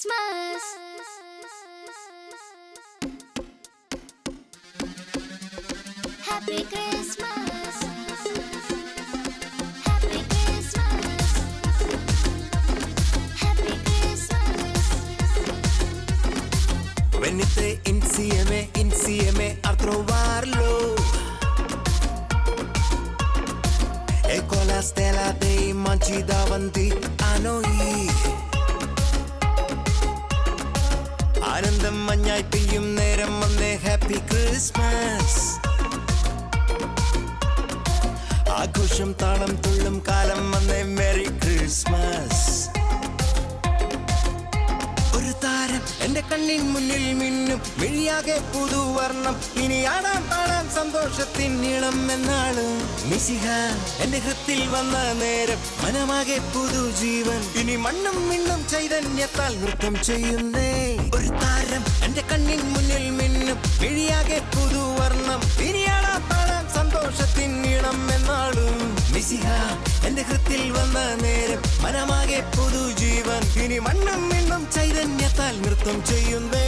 Christmas. Happy Christmas. Happy Christmas. Happy Christmas. Venite insieme a trovarlo. E con la stella dei mangi davanti a noi. ആനന്ദം മഞ്ഞായി പെയ്യും നേരം വന്നേ happy Christmas. ആഘോഷം താളം തുള്ളും കാലം വന്നേ മെറി ക്രിസ്മസ്. ഒരു താരം എന്റെ കണ്ണിൻ മുന്നിൽ മിന്നും മിഴിയാകെ പുതുവർണ്ണം. ഇനി ആടാം പാടാം സന്തോഷത്തിൻ നീളം എന്നാള്. മിശിഹ എന്റെ ഹൃത്തിൽ വന്ന നേരം മനമാകെ പുതുജീവൻ. ഇനി മണ്ണും മിണ്ണും ചൈതന്യത്താൽ നൃത്തം ചെയ്യുന്നേ. ഒരു താരം എന്റെ കണ്ണിൻ മുന്നിൽ മിന്നും മിഴിയാകെ പുതുവർണ്ണം. ഇനി ആടാം പാടാം സന്തോഷത്തിൻ നീളം എന്നാളും. മിശിഹ എന്റെ ഹൃത്തിൽ വന്ന നേരം മനമാകെ പുതുജീവൻ. ഇനി മണ്ണും മിണ്ണും ചൈതന്യത്താൽ നൃത്തം ചെയ്യുന്നേ.